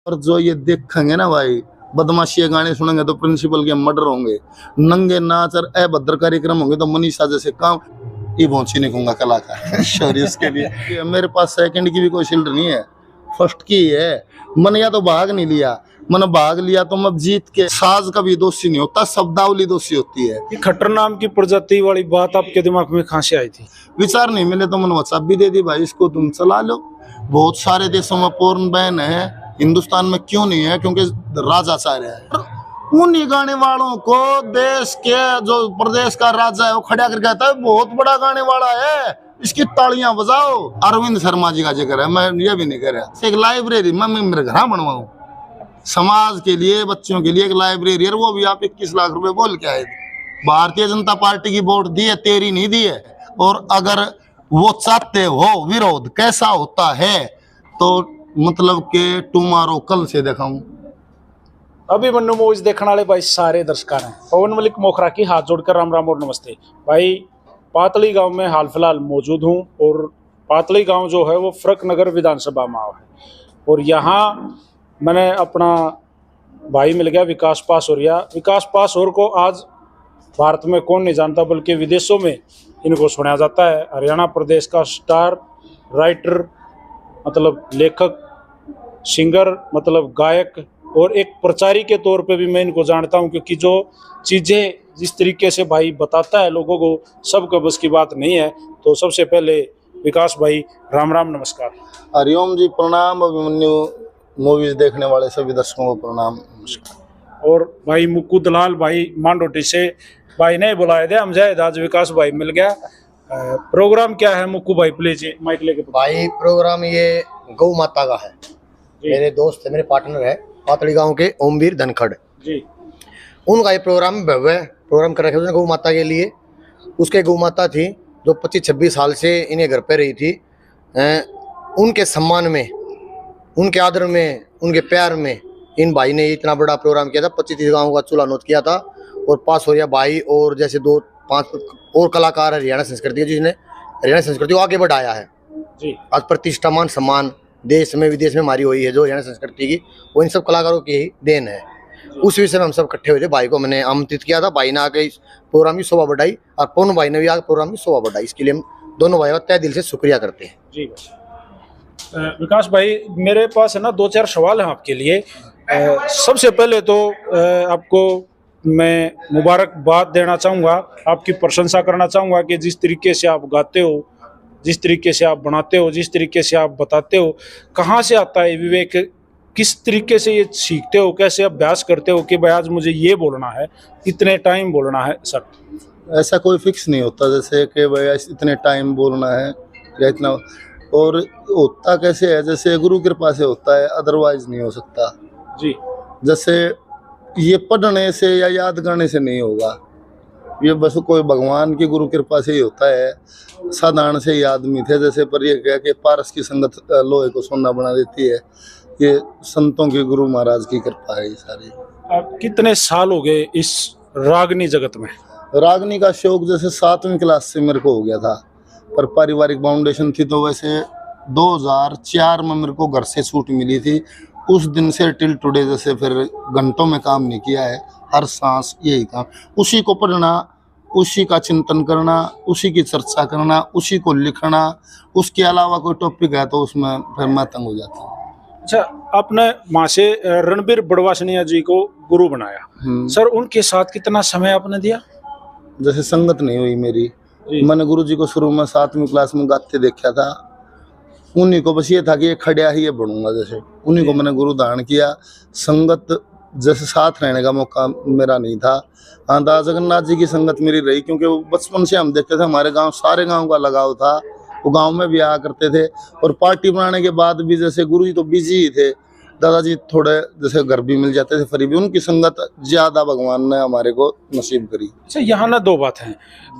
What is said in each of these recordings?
और जो ये देखेंगे ना भाई, बदमाशी गाने सुनेंगे तो प्रिंसिपल के मर्डर होंगे, नंगे नाच और अभद्र कार्यक्रम होंगे तो मनीषा जैसे काम ये पहुंची नहीं कहूंगा कलाकार सॉरी उसके लिए। मेरे पास सेकंड की भी कोई शील्ड नहीं है, फर्स्ट की है। मैंने या तो भाग नहीं लिया, मैंने भाग लिया तो मैं जीत के। साज कभी दोषी नहीं होता, शब्दावली दोषी होती है। ये खट्टर नाम की प्रजाति वाली बात आपके दिमाग में कहां से आई थी? विचार नहीं मिले तो मैंने व्हाट्सएप भी दे दी, भाई इसको तुम चला लो। बहुत सारे देशों में पोर्न बैन है, हिंदुस्तान में क्यों नहीं है? क्योंकि राजाचार्य है। उन्हीं गाने वालों को देश के जो प्रदेश का राजा है वो खड़ा कर कहता है बहुत बड़ा गाने वाला है, इसकी तालियां बजाओ। अरविंद शर्मा जी का जिक्र है, मैं ये भी नहीं कह रहा। एक लाइब्रेरी मैं मेरे घर बनवाऊं समाज के लिए, बच्चों के लिए एक लाइब्रेरी, और वो भी आप 21 लाख रुपए बोल के आए। भारतीय जनता पार्टी की वोट दी है, तेरी नहीं दी है। और अगर वो चाहते हो विरोध कैसा होता है तो मतलब के टुमारो कल से दिखाऊं। अभी मन्नू मूवीज देखने वाले भाई सारे दर्शक हैं। पवन मलिक मोखरा की हाथ जोड़कर राम राम और नमस्ते। भाई पातली गांव में हाल फिलहाल मौजूद हूं, और पातली गांव जो है वो फरकनगर विधानसभा में है, और यहाँ मैंने अपना भाई मिल गया विकास पासौरिया। विकास पासौर को आज भारत में कौन नहीं जानता, बल्कि विदेशों में इनको सुना जाता है। हरियाणा प्रदेश का स्टार राइटर, मतलब लेखक, सिंगर, मतलब गायक, और एक प्रचारी के तौर पे भी मैं इनको जानता हूं, क्योंकि जो चीज़ें जिस तरीके से भाई बताता है लोगों को, सबके बस की बात नहीं है। तो सबसे पहले विकास भाई राम राम नमस्कार। हरिओम जी प्रणाम। अभिमन्यु मूवीज देखने वाले सभी दर्शकों को प्रणाम नमस्कार। और भाई मुक्कू दलाल भाई मांडोटी से भाई ने बुलाए थे, हम जाए आज विकास भाई मिल गया। प्रोग्राम क्या है मुक्कू भाई, प्लीज माइक लेके। भाई प्रोग्राम ये गौ माता का है। मेरे दोस्त है, मेरे पार्टनर है पातली गांव के ओमवीर धनखड़ जी, उनका ये प्रोग्राम भव्य प्रोग्राम कर रखे उसने गौ माता के लिए। उसके गौ माता थी जो 25-26 साल से इन्हें घर पे रही थी। उनके सम्मान में, उनके आदर में, उनके प्यार में इन भाई ने इतना बड़ा प्रोग्राम किया था। 25-30 गाँव का चूल्हा नोत किया था। और पासौरिया भाई और जैसे 2-5 और कलाकार हरियाणा संस्कृति के, जिसने हरियाणा संस्कृति को आगे बढ़ाया है जी। आज प्रतिष्ठा मान सम्मान देश में विदेश में हमारी हुई है जो हरियाणा संस्कृति की, वो इन सब कलाकारों की ही देन है। उस विषय में हम सब इकट्ठे हुए थे। भाई को मैंने आमंत्रित किया था, भाई ने आके इस प्रोग्राम की शोभा बढ़ाई, और पवन भाई ने भी आगे प्रोग्राम की शोभा बढ़ाई। इसके लिए हम दोनों भाइयों का तहे दिल से शुक्रिया करते हैं। जी विकास भाई, मेरे पास है ना 2-4 सवाल हैं आपके लिए। सबसे पहले तो आपको मैं मुबारकबाद देना चाहूँगा, आपकी प्रशंसा करना चाहूँगा कि जिस तरीके से आप गाते हो, जिस तरीके से आप बनाते हो, जिस तरीके से आप बताते हो, कहाँ से आता है विवेक? किस तरीके से ये सीखते हो, कैसे अभ्यास करते हो कि भाई आज मुझे ये बोलना है, इतने टाइम बोलना है? सर ऐसा कोई फिक्स नहीं होता जैसे कि भाई इतने टाइम बोलना है या इतना, और होता कैसे है जैसे गुरु कृपा से होता है, अदरवाइज नहीं हो सकता जी। जैसे ये पढ़ने से या याद करने से नहीं होगा, ये बस कोई भगवान की गुरु कृपा से ही होता है। साधारण से ही आदमी थे जैसे, पर ये कह के पारस की संगत लोहे को सोना बना देती है, ये संतों के गुरु महाराज की कृपा है ये सारी। आप कितने साल हो गए इस रागनी जगत में? रागनी का शौक जैसे 7वीं क्लास से मेरे को हो गया था, पर पारिवारिक फाउंडेशन थी तो वैसे 2004 में मेरे को घर से छूट मिली थी। उस दिन से टिल टुडे जैसे फिर घंटों में काम नहीं किया है, हर सांस यही काम, उसी को पढ़ना, उसी का चिंतन करना, उसी की चर्चा करना, उसी को लिखना। उसके अलावा कोई टॉपिक है तो उसमें फिर मैं तंग हो जाता हूँ। अच्छा, आपने माँ से रणबीर बड़वासनिया जी को गुरु बनाया, सर उनके साथ कितना समय आपने दिया? जैसे संगत नहीं हुई मेरी, मैंने गुरु जी को शुरू में 7वीं क्लास में गाते देखा था। उन्हीं को बस ये था कि ये खड़िया ही ये बढ़ूंगा, जैसे उन्हीं को मैंने गुरु धारण किया। संगत जैसे साथ रहने का मौका मेरा नहीं था। हाँ, दादा जगन्नाथ जी की संगत मेरी रही, क्योंकि वो बचपन से हम देखते थे, हमारे गांव सारे गांव का लगाव था, वो गांव में भी आया करते थे। और पार्टी बनाने के बाद भी जैसे गुरु जी तो बिजी ही थे, दादाजी थोड़े जैसे घर भी मिल जाते थे फ्री भी, उनकी संगत ज्यादा भगवान ने हमारे को नसीब करी। अच्छा, यहाँ ना 2 बात हैं।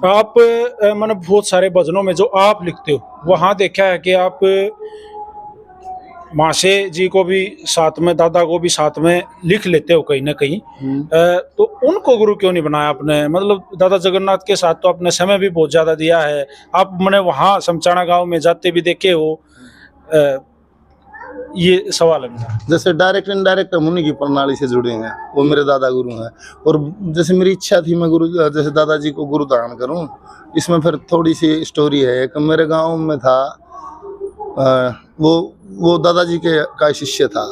आप मैंने बहुत सारे भजनों में जो आप लिखते हो वहाँ देखा है कि आप मासे जी को भी साथ में, दादा को भी साथ में लिख लेते हो कहीं ना कहीं। तो उनको गुरु क्यों नहीं बनाया आपने? मतलब दादा जगन्नाथ के साथ तो आपने समय भी बहुत ज्यादा दिया है। आप मैंने वहाँ समचाना गांव में जाते भी देखे हो, ये सवाल है मेरा। जैसे डायरेक्ट इनडायरेक्ट हम उन्हीं की प्रणाली से जुड़े हैं, वो मेरे दादा गुरु हैं। और जैसे मेरी इच्छा थी मैं गुरु जैसे दादाजी को गुरु धारण करूं। इसमें फिर थोड़ी सी स्टोरी है। एक मेरे गांव में था, वो दादाजी के का शिष्य था।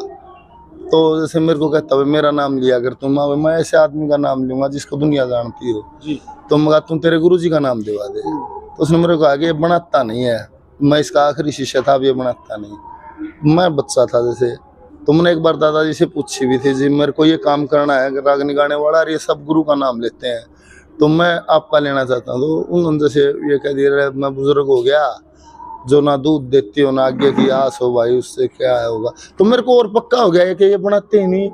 तो जैसे मेरे को कहता है मेरा नाम लिया अगर तुम, मैं ऐसे आदमी का नाम लूंगा जिसको दुनिया जानती हो, जी तो मैं तुम तेरे गुरु जी का नाम दिवा दे। तो उसने मेरे को कहा कि ये बनाता नहीं है, मैं इसका आखिरी शिष्य था, अब ये बनाता नहीं। मैं बच्चा था जैसे, तो मैंने एक बार दादाजी से पूछी भी थी जी मेरे को ये काम करना है, रागनी गाने वाला और ये सब गुरु का नाम लेते हैं, तो मैं आपका लेना चाहता हूँ। तो उन्होंने जैसे ये कह दिया मैं बुजुर्ग हो गया, जो ना दूध देती हो ना आगे की आस हो भाई, उससे क्या होगा। तो मेरे को और पक्का हो गया कि ये बनाते ही नहीं,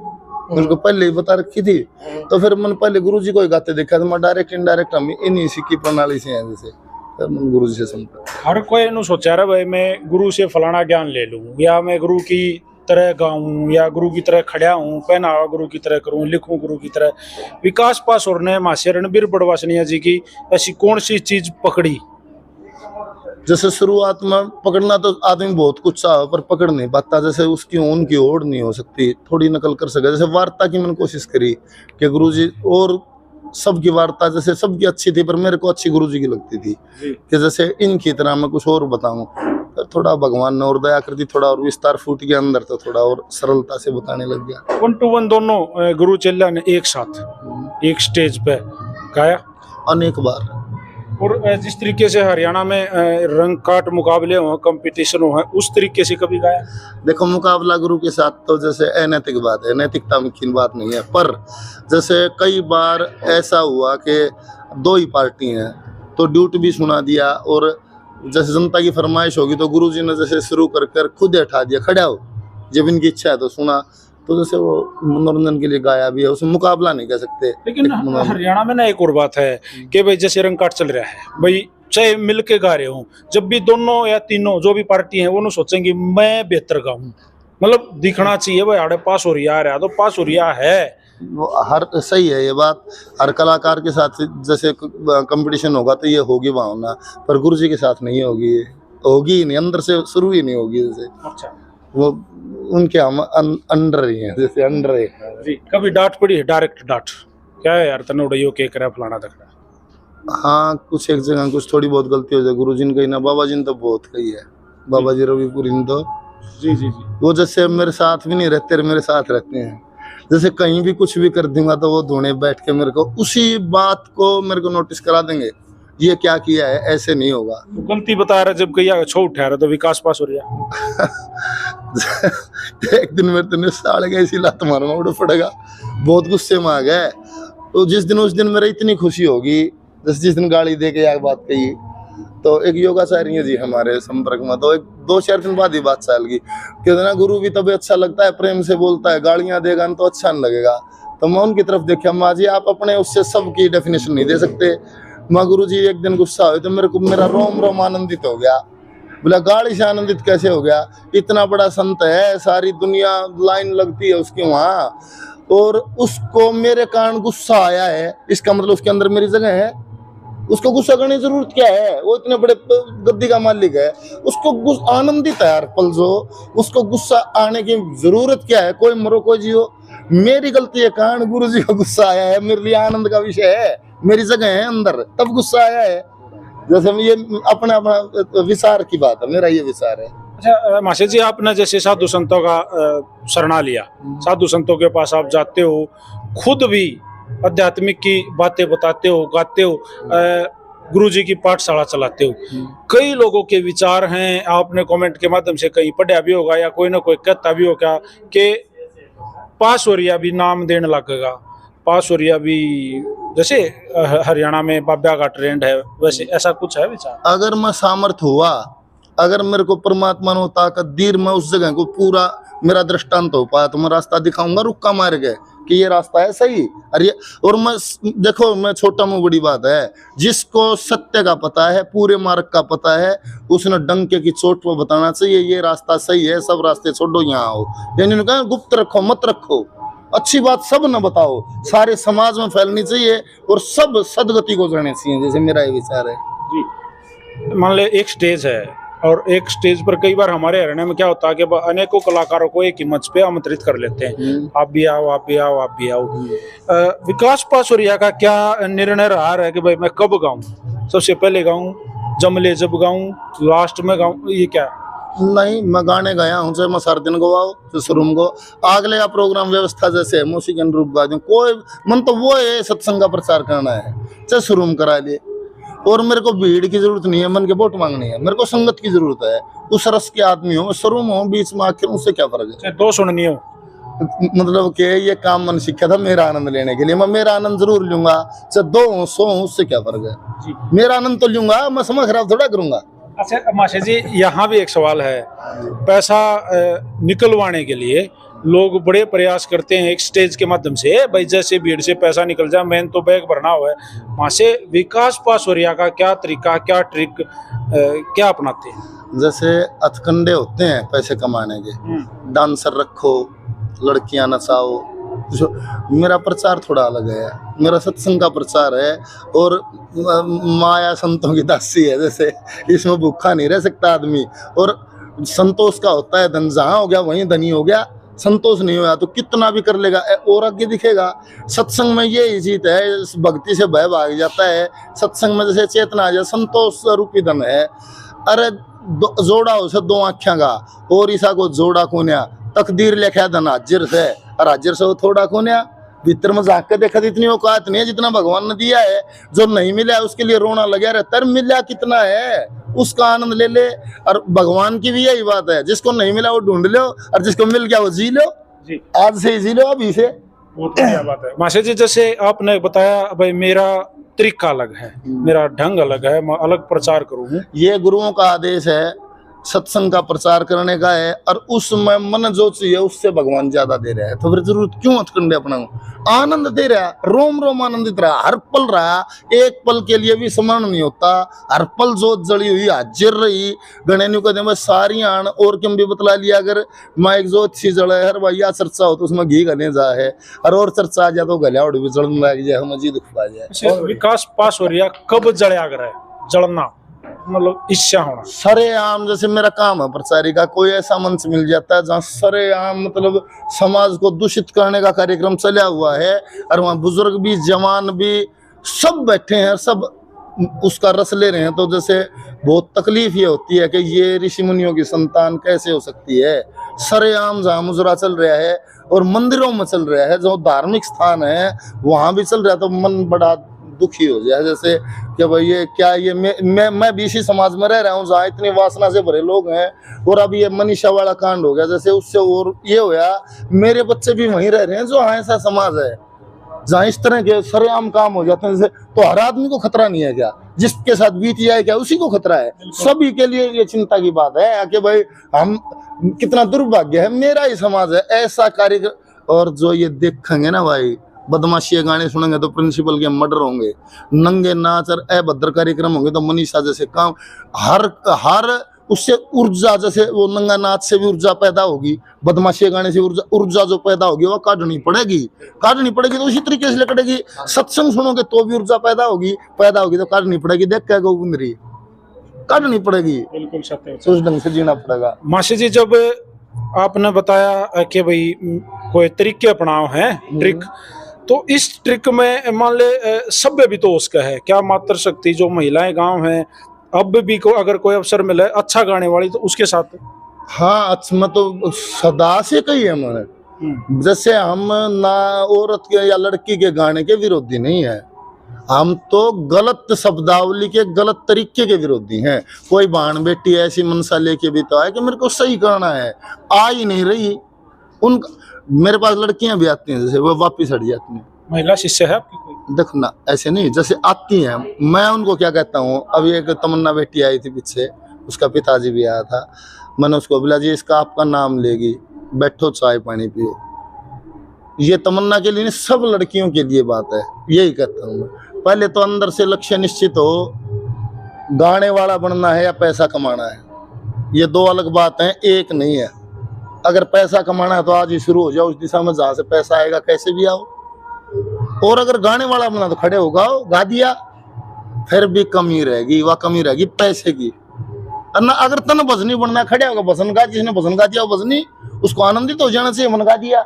मेरे को पहले ही बता रखी थी। तो फिर मैंने पहले गुरु जी को ही गाते देखा, तो मैं डायरेक्ट इनडायरेक्ट हम इन्हीं की प्रणाली से हैं। जैसे गुरु जी से संपर्क, हर कोई नु सोचा रहा भाई मैं गुरु से फलाना ज्ञान ले लूं, या मैं गुरु की तरह गाऊं, या गुरु की तरह खड़ा हूं, पहनावा गुरु की तरह करूं, लिखूं गुरु की तरह। विकास पासवान ने मासे रणबीर बड़वासनिया जी की ऐसी कौन सी चीज पकड़ी? जैसे शुरुआत में पकड़ना तो आदमी बहुत कुछ चाहे पर पकड़ नहीं पाता। जैसे उसकी उनकी ओर नहीं हो सकती, थोड़ी नकल कर सके। जैसे वार्ता की मैंने कोशिश करी कि गुरुजी, और सबकी वार्ता जैसे सबकी अच्छी थी पर मेरे को अच्छी गुरुजी की लगती थी कि जैसे इनकी तरह मैं कुछ और बताऊं। तो थोड़ा भगवान ने और दया कर दी, थोड़ा और विस्तार फूट के अंदर, तो थोड़ा और सरलता से बताने लग गया। 1 to 1 दोनों गुरु चेला ने एक साथ एक स्टेज पे गाया अनेक बार। और जिस तरीके से हरियाणा में रंग काट मुकाबले हो, कंपटीशन हो, उस तरीके से कभी गाया? देखो मुकाबला गुरु के साथ तो जैसे अनैतिक बात है, नैतिकता की बात नहीं है। पर जैसे कई बार ऐसा हुआ कि 2 ही पार्टी हैं तो ड्यूट भी सुना दिया, और जैसे जनता की फरमाइश होगी तो गुरुजी ने जैसे शुरू कर कर खुद उठा दिया, खड़ा हो, जब इनकी इच्छा है तो सुना। तो जैसे वो मनोरंजन के लिए गाया भी है, उसमें मुकाबला नहीं कह सकते। लेकिन हरियाणा में ना एक और बात है कि भाई जैसे रंग काट चल रहा है भाई, चाहे मिल के गा रहे हो, जब भी दोनों या तीनों जो भी पार्टी है वो न सोचेंगे मैं बेहतर गाऊं, मतलब दिखना चाहिए भाई आड़े पास हो रिया आ रहा तो पास हो रिया है। वो हर सही है ये बात, हर कलाकार के साथ जैसे कंपटीशन होगा तो ये होगी भावना, पर गुरुजी के साथ नहीं होगी, होगी नहीं, अंदर से शुरू ही नहीं होगी। जैसे अच्छा, वो उनके हम अंडर ही हैं, जैसे अंडर है जी। कभी डांट पड़ी है, डायरेक्ट डांट, क्या है यार तने उड़ियो के करा फलाना तकड़ा? हाँ कुछ एक जगह कुछ थोड़ी बहुत गलती हो जाए, गुरुजी ने कही ना, बाबा जी ने तो बहुत कही है, बाबा जी रविपुरी ने तो जी जी जी, वो जैसे मेरे साथ भी नहीं रहते, मेरे साथ रहते हैं। जैसे कहीं भी कुछ भी कर दूंगा तो वो धोने बैठ के मेरे को उसी बात को मेरे को नोटिस करा देंगे, ये क्या किया है, ऐसे नहीं होगा। तो गलती बता रहा जब कहीं छो उठा रहा तो विकास पास हो रहा। एक दिन मेरे तो साड़ गए, इसी लात मारूंगा उड़ पड़ेगा, बहुत गुस्से में आ गए। तो जिस दिन उस दिन मेरी इतनी खुशी होगी, जैसे जिस दिन गाड़ी दे के यह बात कही, तो एक योगाचार्य है जी हमारे संपर्क में, तो एक 2-4 दिन बाद ही बात चल गई कि ना गुरु भी तभी अच्छा लगता है, प्रेम से बोलता है, गालियां देगा तो अच्छा नहीं लगेगा। तो मैं उनकी तरफ देखा, माँ जी आप अपने उससे सबकी डेफिनेशन नहीं दे सकते। माँ गुरु जी एक दिन गुस्सा हुए तो मेरे को मेरा रोम रोम आनंदित हो गया। बोला गाड़ी से आनंदित कैसे हो गया, इतना बड़ा संत है, सारी दुनिया लाइन लगती है उसकी वहाँ, और उसको मेरे कारण गुस्सा आया है, इसका मतलब उसके अंदर मेरी जगह है, उसको गुस्सा करने की जरूरत क्या है, वो इतने बड़े गद्दी का मालिक है, उसको आनंदित है हर पल, जो उसको गुस्सा आने की जरूरत क्या है, कोई मरो कोई जियो, मेरी गलती के कारण गुरु जी को गुस्सा आया है, मेरे लिए आनंद का विषय है, मेरी जगह है अंदर, तब गुस्सा आया है। जैसे ये अपना अपना विचार की बात है, मेरा ये विचार है। अच्छा माशे जी, आपने जैसे साधु संतों का शरणा लिया, साधु संतों के पास आप जाते हो, खुद भी आध्यात्मिक की बातें बताते हो, गाते हो, गुरु जी की पाठशाला चलाते हो। कई लोगों के विचार हैं, आपने कमेंट के माध्यम से कहीं पढ़ा भी होगा या कोई ना कोई कहता भी होगा कि पासोरिया भी नाम देने लगेगा, पासोरिया भी जैसे हरियाणा में बाब्या का ट्रेंड है, वैसे ऐसा कुछ है विचार? अगर मैं सामर्थ हुआ, अगर मेरे को परमात्मा ने ताकत दी, मैं उस जगह को पूरा मेरा दृष्टांत हो पाया तो मैं रास्ता दिखाऊंगा, रुक्का मार गए कि ये रास्ता है सही। अरे और मैं देखो, मैं छोटा मुंह बड़ी बात है, जिसको सत्य का पता है, पूरे मार्ग का पता है, उसने डंके की चोट पर बताना चाहिए ये रास्ता सही है, सब रास्ते छोड़ो यहाँ आओ। यानी कहा गुप्त रखो, मत रखो, अच्छी बात सब न बताओ, सारे समाज में फैलनी चाहिए और सब सदगति को जाने चाहिए, जैसे मेरा ये विचार है जी। मान ले एक स्टेज है, और एक स्टेज पर कई बार हमारे हरियाणा में क्या होता है कि अनेकों कलाकारों को एक ही मंच पे आमंत्रित कर लेते हैं, आप भी आओ, आप भी आओ, आप भी आओ। विकास पासोरिया का क्या निर्णय रहा है कि भाई मैं कब गाऊं, सबसे पहले गाऊं, जमले जब गाऊं, लास्ट में गाऊं, ये क्या? नहीं, मैं गाने गया हूँ, चाहे मैं सार दिन गवाओ तो शुरू को अगले का प्रोग्राम व्यवस्था जैसे है मौसी के अनुरूप गा दूं। कोई मन तो वो है सत्संग का प्रचार करना है, चाहे शुरू में करा लिए। और मेरे को भीड़ की जरूरत नहीं है, मन के वोट मांगनी है, मेरे को संगत की जरूरत है। उस रस के आदमी हो, शुरू में हो, बीच में आखिर, उससे क्या फर्क है? दो सुननी हो मतलब कि ये काम मन सीखा था मेरा आनंद लेने के लिए, मैं मेरा आनंद जरूर लूंगा, चाहे 2 हो 100 हो, उससे क्या फर्क है? मेरा आनंद तो लूंगा, मैं समय खराब थोड़ा करूंगा। अच्छा माशे जी, यहाँ भी एक सवाल है, पैसा निकलवाने के लिए लोग बड़े प्रयास करते हैं एक स्टेज के माध्यम से, भाई जैसे भीड़ से पैसा निकल जाए, मैंने तो बैग भरना हुआ है। वहाँ से विकास पासोरिया का क्या तरीका, क्या ट्रिक क्या अपनाते हैं? जैसे अथकंडे होते हैं पैसे कमाने के, डांसर रखो, लड़कियां नचाओ। जो मेरा प्रचार थोड़ा अलग है, मेरा सत्संग का प्रचार है और माया संतों की दासी है। जैसे इसमें भूखा नहीं रह सकता आदमी, और संतोष का होता है धन, जहाँ हो गया वहीं धनी हो गया। संतोष नहीं हुआ तो कितना भी कर लेगा और आगे दिखेगा। सत्संग में ये चीज है, भक्ति से भय भाग जाता है। सत्संग में जैसे चेतना आ जाए, संतोष रूपी धन है। अरे जोड़ा उसे 2 आँखियां का, और ईसा को जोड़ा कोन्या, तकदीर लिखा धन हाजिर से, और हाजिर से वो थोड़ा कोन्या। भीतर में झाँक के देखा इतनी औकात नहीं है जितना भगवान ने दिया है। जो नहीं मिला उसके लिए रोना लगा रहता है, मिला कितना है उसका आनंद ले ले। और भगवान की भी यही बात है, जिसको नहीं मिला वो ढूंढ लो, और जिसको मिल गया वो जी लो। जी, आज से ही जी लो, अभी से। बहुत बढ़िया बात है माशे जी। जैसे आपने बताया भाई मेरा तरीका अलग है, मेरा ढंग अलग है, मैं अलग प्रचार करूँ, ये गुरुओं का आदेश है, सत्संग का प्रचार करने का है। और उसमें मन जो चाहिए उससे भगवान ज्यादा दे रहा है, तो फिर जरूरत क्यों हथकंडे अपनाऊं? आनंद दे रहा, रोम रोम आनंदित रहा, हर पल रहा, एक पल के लिए भी स्मरण नहीं होता। हर पल जोत जड़ी हुई हाजिर रही। गणेनु कहते हैं सारी आन और क्यों भी बतला लिया, अगर मैं एक जोत सी जड़े हर भैया चर्चा हो तो उसमें घी गले जा है, और चर्चा आ जाए तो गलिया उड़ भी जड़ने लग जाए, हम जी दुख पा जाए। विकास पासोरिया कब जड़या करे? जड़ना मतलब इच्छा होना। सरेआम जैसे मेरा काम है प्रचारी का, कोई ऐसा मंच मिल जाता है जहाँ सरेआम मतलब समाज को दूषित करने का कार्यक्रम चला हुआ है, और वहाँ बुजुर्ग भी जवान भी सब बैठे हैं, सब उसका रस ले रहे हैं, तो जैसे बहुत तकलीफ ये होती है कि ये ऋषि मुनियों की संतान कैसे हो सकती है। सरेआम जहाँ मुजरा चल रहा है और मंदिरों में चल रहा है, जो धार्मिक स्थान है वहाँ भी चल रहा है, तो मन बड़ा दुखी हो जाए। जैसे कि भाई ये क्या, ये मैं भी इसी समाज में रह रहा हूँ जहाँ इतनी वासना से भरे लोग हैं, और अब ये मनीषा वाला कांड हो गया, जैसे उससे और ये होया मेरे बच्चे भी वहीं रह रहे हैं जो ऐसा समाज है जहाँ इस तरह के सरेआम काम हो जाते हैं। जैसे तो हर आदमी को खतरा नहीं है क्या? जिसके साथ बीत जाए क्या उसी को खतरा है? सभी के लिए ये चिंता की बात है कि भाई हम कितना दुर्भाग्य है, मेरा ही समाज है ऐसा कार्यक्रम। और जो ये देखेंगे ना भाई, बदमाशी गाने सुनेंगे तो प्रिंसिपल के मर्डर होंगे, नंगे नाच और अभद्र कार्यक्रम होंगे, तो मनीषा जैसे काम हर उससे ऊर्जा, जैसे वो नंगा नाच से भी ऊर्जा पैदा होगी, बदमाशी गाने से ऊर्जा जो पैदा होगी वो काटनी पड़ेगी तो उसी तरीके से लकड़ेगी। सत्संग सुनोगे तो भी ऊर्जा पैदा होगी तो काटनी पड़ेगी। देख क्या गोविंदरी काटनी पड़ेगी, बिल्कुल सत्य, उस ढंग से जीना पड़ेगा। माशी जी, जब आपने बताया कि भाई कोई तरीके अपनाओ है ट्रिक, तो इस ट्रिक में मान ले सभ्य भी तो उसका है क्या? मातृ शक्ति जो महिलाएं गांव हैं, अब भी को अगर कोई अवसर मिले अच्छा गाने वाली तो उसके साथ। हाँ, अच्छा, मैं तो सदा से कही है मैंने, जैसे हम ना औरत के या लड़की के गाने के विरोधी नहीं है, हम तो गलत शब्दावली के गलत तरीके के विरोधी हैं। कोई बहन बेटी ऐसी मनसा लेके भी तो आए कि मेरे को सही करना है, आ ही नहीं रही। मेरे पास लड़कियां भी आती हैं, जैसे वो वापिस हट जाती हैं। महिला शिष्य है आपकी कोई? देखना ऐसे नहीं, जैसे आती हैं, मैं उनको क्या कहता हूँ, अभी एक तमन्ना बेटी आई थी पीछे, उसका पिताजी भी आया था, मैंने उसको बोला जी इसका आपका नाम लेगी, बैठो चाय पानी पियो। ये तमन्ना के लिए नहीं, सब लड़कियों के लिए बात है, यही कहता हूँ मैं। पहले तो अंदर से लक्ष्य निश्चित हो, गाने वाला बनना है या पैसा कमाना है, ये 2 अलग बात है, एक नहीं है। अगर पैसा कमाना है तो आज ही शुरू हो जाओ उस दिशा में जहाँ से पैसा आएगा, कैसे भी आओ। और अगर गाने वाला बनना तो खड़े हो गाओ, गा दिया, फिर भी कमी रहेगी, वह कमी रहेगी पैसे की। और ना अगर तन भजनी बनना खड़ा होगा भजन गा, जिसने भजन गा दिया भजनी उसको आनंदित हो जाना चाहिए, मन गा दिया,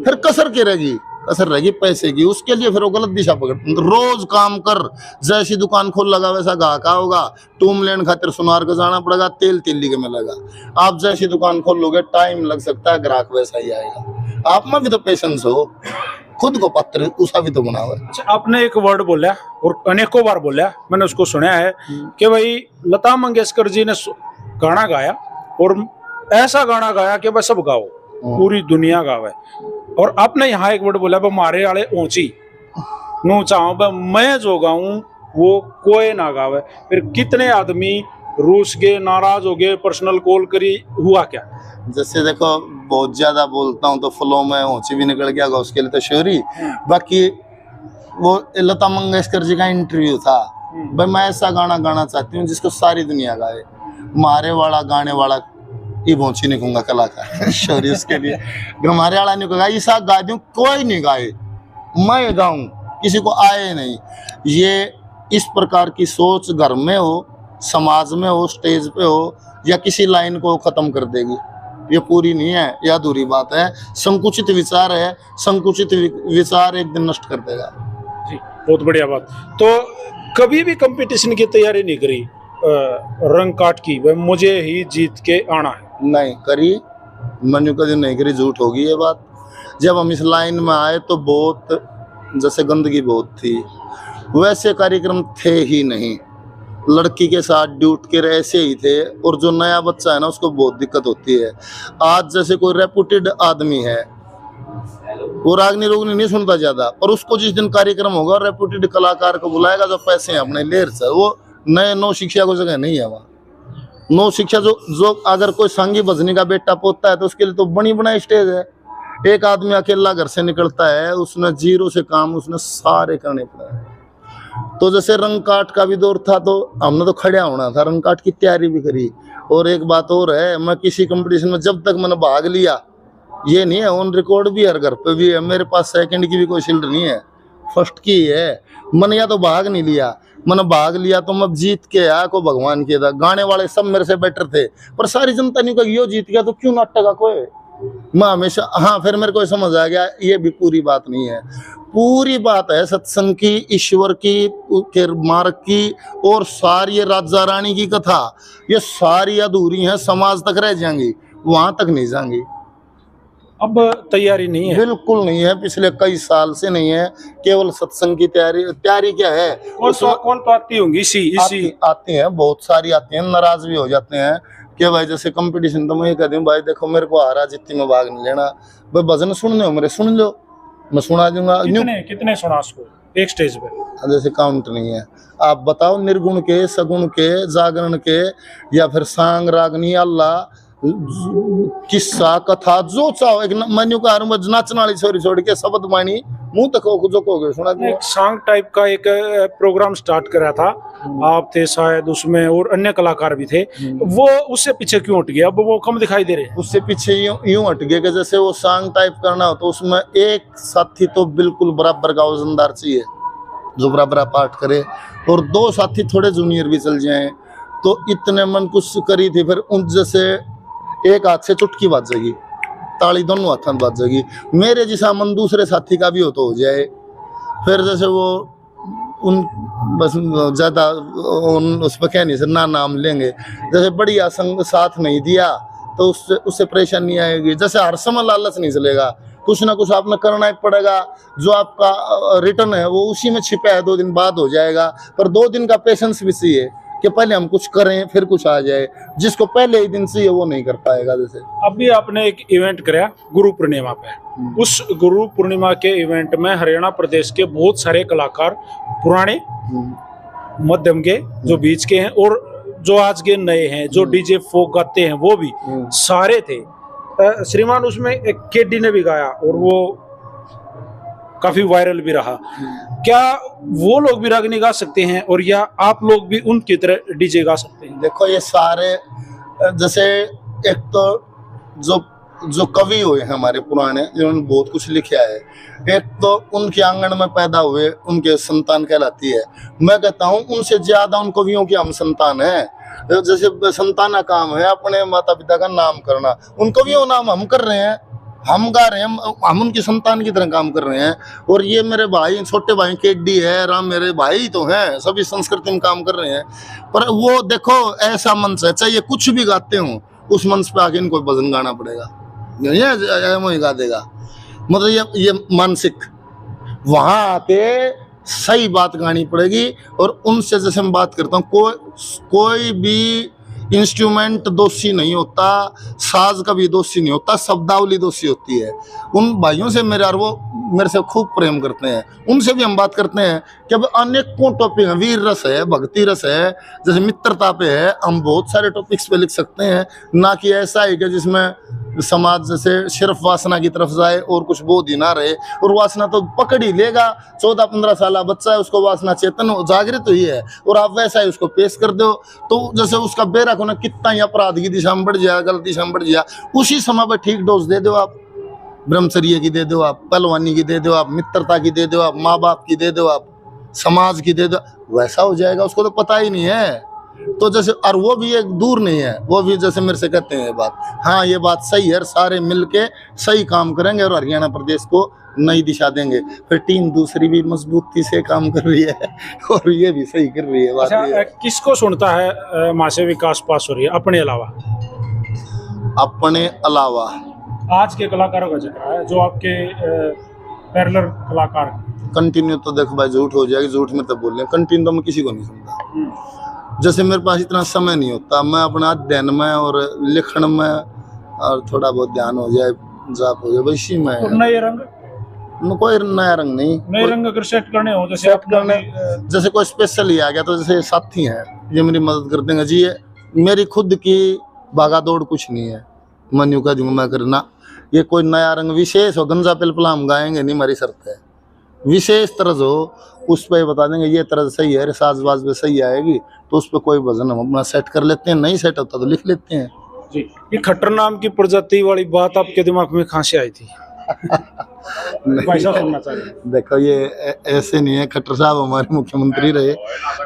फिर कसर की रहेगी, कसर रहेगी पैसे की, उसके लिए फिर वो गलत दिशा पकड़। रोज काम कर, जैसी दुकान खोल लगा वैसा गाहका होगा, टूम लेने खातिर सुनार का जाना पड़ेगा, तेल तिल्ली के मिलेगा। आप जैसी दुकान खोल लोगे टाइम लग सकता है, ग्राहक वैसा ही आएगा। आप में भी तो पेशेंस हो, खुद को पत्र उसा भी तो बना हुआ है। अच्छा, आपने एक वर्ड बोला और अनेकों बार बोला, मैंने उसको सुना है कि भाई लता मंगेशकर जी ने गाना गाया और ऐसा गाना गाया कि भाई सब गाओ, पूरी दुनिया गावे। और आपने यहाँ एक वर्ड बोला, मारे वाले ऊंची नू चाहो मैं जो गाऊं वो कोई ना गावे। फिर कितने आदमी रूस गए, नाराज हो गए, पर्सनल कॉल करी, हुआ क्या? जैसे देखो बहुत ज्यादा बोलता हूँ तो फ्लो में ऊंची भी निकल गया, उसके लिए तो श्योरी। बाकी वो लता मंगेशकर जी का इंटरव्यू था, भाई मैं ऐसा गाना गाना चाहती हूँ जिसको सारी दुनिया गाए, मारे वाला गाने वाला ये पहुंची नहीं कहूंगा कलाकार श्योरी उसके लिए मारे वाला नहीं कहूंगा, ऐसा गा दूं कोई नहीं गाए, मैं गाऊं किसी को आए नहीं। ये इस प्रकार की सोच घर में हो, समाज में हो, स्टेज पे हो, या किसी लाइन को खत्म कर देगी, ये पूरी नहीं है, यह अधूरी बात है। संकुचित विचार है, संकुचित विचार एक दिन नष्ट कर देगा। जी, बहुत बढ़िया बात। तो कभी भी कंपटीशन की तैयारी नहीं करी रंग काट की, मुझे ही जीत के आना है? नहीं करी, मैंने कभी नहीं करी, झूठ होगी ये बात। जब हम इस लाइन में आए तो बहुत जैसे गंदगी बहुत थी, वैसे कार्यक्रम थे ही नहीं, लड़की के साथ ड्यूट के ऐसे ही थे। और जो नया बच्चा है ना उसको बहुत दिक्कत होती है। आज जैसे कोई रेपुटेड आदमी है, वो रागनी रोगनी नहीं सुनता ज्यादा, पर उसको जिस दिन कार्यक्रम होगा रेपुटेड कलाकार को बुलाएगा जो पैसे हैं अपने लेर से, वो नए नौ शिक्षा को जगह नहीं है वहाँ। नौ शिक्षा जो अगर कोई संगी भजनी का बेटा पोता है तो उसके लिए तो बनी बनाई स्टेज है। एक आदमी अकेला घर से निकलता है, उसने जीरो से काम उसने सारे करने पड़े। तो जैसे रंग काट का भी दौर था तो हमने तो खड़ा होना था, रंग काट की तैयारी भी करी। और एक बात और है, मैं किसी कंपटीशन में जब तक मैंने भाग लिया, ये नहीं है ऑन रिकॉर्ड भी, हर घर पे भी है, मेरे पास सेकंड की भी कोई शील्ड नहीं है, फर्स्ट की है। मैंने या तो भाग नहीं लिया, मैंने भाग लिया तो मैं जीत के आया को भगवान किया था। गाने वाले सब मेरे से बेटर थे, पर सारी जनता नहीं कही यो जीत गया तो क्यों नाटक का कोई। मैं हमेशा हाँ, फिर मेरे को समझ आ गया ये भी पूरी बात नहीं है। पूरी बात है सत्संग की, ईश्वर की, के मार्ग की, और सारी राजा रानी की कथा, ये सारी अधूरी है, समाज तक रह जाएंगी, वहां तक नहीं जाएंगी। अब तैयारी नहीं है? बिल्कुल नहीं है, पिछले कई साल से नहीं है, केवल सत्संग की तैयारी। तैयारी क्या है, कौन तो आती होंगी इसी आती हैं, बहुत सारी आती हैं, नाराज भी हो जाते हैं कि भाई जैसे कंपटीशन तो मैं कहती हूँ भाई देखो मेरे को हारा जीती में भाग नहीं लेना, भाई भजन सुनने हो मेरे सुन लो, मैं सुना दूंगा। कितने सुना उसको एक स्टेज पे? जैसे काउंट नहीं है, आप बताओ निर्गुण के, सगुण के, जागरण के, या फिर सांग रागनी अल्लाह किस्सा कथा जो चाहो, एक मेन्यू का नाचने वाली छोरी छोड़ के शब्द मानी मुंह तक जो कहोगे सुना दूंगा। एक सॉन्ग टाइप का एक प्रोग्राम स्टार्ट करा था, आप थे शायद उसमें और अन्य कलाकार भी थे, वो उससे पीछे क्यों हट गया? अब वो कम दिखाई दे रहे? उससे पीछे यूं हट गए कि जैसे वो सॉन्ग टाइप करना हो तो उसमें एक साथी तो बिल्कुल बराबर का वजनदार चाहिए जो बराबर पाठ करे, और दो साथी थोड़े जूनियर भी चल जाएं। तो इतने मन कुछ करी थी, फिर उन जैसे एक हाथ से चुटकी बज जाएगी, ताली दोनों हाथों में बज जाएगी, मेरे जैसा मन दूसरे साथी का भी हो तो हो जाए। फिर जैसे वो उन बस ज्यादा उस पर क्या नहीं सर ना नाम लेंगे, जैसे बढ़िया संग साथ नहीं दिया तो उससे परेशानी आएगी। जैसे हर समय लालच नहीं चलेगा, कुछ ना कुछ आपने करना ही पड़ेगा। जो आपका रिटर्न है वो उसी में छिपा है, 2 दिन बाद हो जाएगा, पर 2 दिन का पेशेंस भी चाहिए कि पहले हम कुछ करें फिर कुछ आ जाए। जिसको पहले ही दिन चाहिए वो नहीं कर पाएगा। जैसे अभी आपने एक इवेंट कराया गुरु पूर्णिमा पे, उस गुरु पूर्णिमा के इवेंट में हरियाणा प्रदेश के बहुत सारे कलाकार, पुराने, मध्यम के, जो बीच के हैं और जो आज के नए हैं, जो डीजे फोक गाते हैं वो भी सारे थे। श्रीमान उसमें एक केडी ने भी गाया और वो काफी वायरल भी रहा। क्या वो लोग भी रागनी गा सकते हैं और या आप लोग भी उनकी तरह डीजे गा सकते हैं? देखो ये सारे जैसे एक तो जो जो कवि हुए हैं हमारे पुराने, जिन्होंने बहुत कुछ लिखा है, एक तो उनके आंगन में पैदा हुए उनके संतान कहलाती है। मैं कहता हूँ उनसे ज्यादा उन कवियों की हम संतान है। जैसे संतान का काम है अपने माता पिता का नाम करना, उन कवियों का नाम हम कर रहे हैं, हम गा रहे हैं, हम उनकी संतान की तरह काम कर रहे हैं। और ये मेरे भाई, छोटे भाई केडी है, राम, मेरे भाई तो हैं, सभी संस्कृति में काम कर रहे हैं। पर वो देखो ऐसा मंच है, चाहे कुछ भी गाते हो उस मंच पे आके इनको भजन गाना पड़ेगा, ये गा देगा। मतलब ये मानसिक वहां आके सही बात गानी पड़ेगी। और उनसे जैसे मैं बात करता हूँ, कोई भी इंस्ट्रूमेंट दोषी नहीं होता, साज का भी दोषी नहीं होता, शब्दावली दोषी होती है। उन भाइयों से मेरे, और वो मेरे से खूब प्रेम करते हैं, उनसे भी हम बात करते हैं कि अब अनेकों टॉपिक हैं, वीर रस है, भक्ति रस है, जैसे मित्रता पे है, हम बहुत सारे टॉपिक्स पे लिख सकते हैं। ना कि ऐसा है कि जिसमें समाज जैसे सिर्फ वासना की तरफ जाए और कुछ बोध ही ना रहे। और वासना तो पकड़ ही लेगा, 14-15 साल बच्चा है, उसको वासना चेतन जागृत हुई है, और आप वैसा ही उसको पेश कर दो तो जैसे उसका बेरा को ना कितना ही अपराध की दिशा में बढ़ जाए, गलत दिशा में बढ़ जाए, उसी समय पर ठीक डोज दे दो आप, ब्रह्मचर्य की दे दो आप, पहलवानी की दे दो आप, मित्रता की दे दो आप, माँ बाप की दे दो आप, समाज की दे दो, वैसा हो जाएगा। उसको तो पता ही नहीं है। तो जैसे, और वो भी एक दूर नहीं है, वो भी जैसे मेरे से कहते हैं ये बात, हाँ ये बात सही है, सारे मिलके सही काम करेंगे और हरियाणा प्रदेश को नई दिशा देंगे। फिर टीम दूसरी भी मजबूती से काम कर रही है और ये भी सही कर रही है। बात अच्छा, किसको सुनता है माँ से विकास पास हो रही है अपने अलावा? अपने अलावा आज के कलाकारों का जिक्र है, जो आपके पैरेलल कलाकार। कंटिन्यू तो देखो भाई झूठ हो जाएगी, झूठ में तो बोल रहे हैं, कंटिन्यू तो मैं किसी को नहीं सुनता। जैसे मेरे पास इतना समय नहीं होता, मैं अपना अध्ययन में और लिखण में और थोड़ा बहुत ध्यान हो जाए, जाप हो जाए, इसी में। और नए रंग? कोई नया रंग नहीं, नए रंग अगर सेट करने हो, जैसे सेट करने, जैसे कोई स्पेशल ही आ गया तो जैसे साथी हैं ये मेरी मदद कर देंगे जी। ये मेरी खुद की भागा दौड़ कुछ नहीं है, मैं यूं कह दूंगा मैं करना। ये कोई नया रंग विशेष हो, गंजा पिलपला हम गाएंगे नहीं, हमारी शर्त है। विशेष तरज हो उस पर बता देंगे ये तरज सही है, साजबाज में सही आएगी तो उस पर कोई वजन हम अपना सेट कर लेते हैं, नहीं सेट होता तो लिख लेते हैं जी। ये खट्टर नाम की प्रजाति वाली बात आपके दिमाग में कहाँ से आई थी? भाई साहब सुनना चाहिए। देखो ये ऐसे नहीं है, खट्टर साहब हमारे मुख्यमंत्री रहे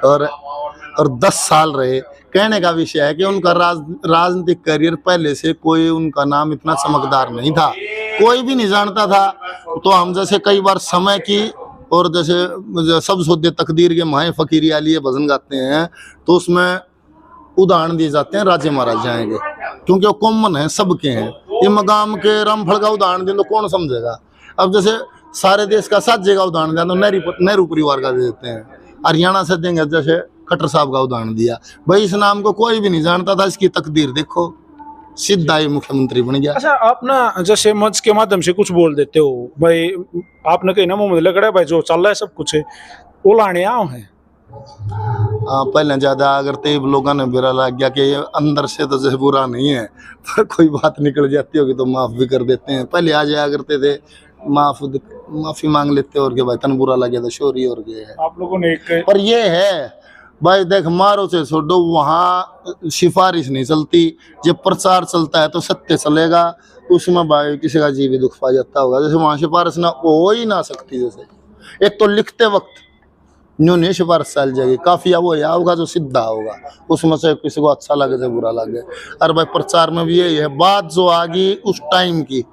और 10 साल रहे। कहने का विषय है कि उनका राजनीतिक करियर पहले से कोई उनका नाम इतना चमकदार नहीं था, कोई भी नहीं जानता था। तो हम जैसे कई बार समय की और जैसे सब सोते तकदीर के माए फकीरी आलिए भजन गाते हैं तो उसमें उदाहरण दिए जाते हैं राजे महाराजाओं के, क्योंकि वो कॉमन है, सबके हैं। ये मकाम के रामफल का उदाहरण दें तो कौन समझेगा? अब जैसे सारे देश का साजे का उदाहरण दें तो नेहरू परिवार का दे देते हैं, हरियाणा से देंगे जैसे खट्टर साहब का उदाहरण दिया। भाई इस नाम को कोई भी नहीं जानता था, इसकी तकदीर देखो, सीधा ही मुख्यमंत्री बन गया। अच्छा, आप ना जैसे मंच के माध्यम से कुछ बोल देते हो भाई, आपने कहीं ना मुंह में लग रहा है भाई जो चल रहा है सब कुछ है वो लाने आओ है। पहले ज्यादा अगर तेब लोगों ने बुरा लग गया कि ये अंदर से तो जैसे बुरा नहीं है, पर कोई बात निकल जाती होगी तो माफ भी कर देते हैं। पहले आ जाया करते थे, माफी मांग लेते और के भाई तन बुरा लगे तो शोरी और गए। आप लोगों ने एक, पर ये है भाई देख, मारो से छोड़ो, वहाँ सिफारिश नहीं चलती, जब प्रचार चलता है तो सत्य चलेगा, उसमें भाई किसी का जीव भी दुख पा जाता होगा। जैसे वहाँ सिफारिश ना हो ही ना सकती, जैसे एक तो लिखते वक्त न्यू नहीं सिफारिश चल जाएगी, काफिया वो या होगा जो सीधा होगा, उसमें से किसी को अच्छा लगे से बुरा लगे। अरे भाई प्रचार में भी यही है, बात जो आ गई उस टाइम की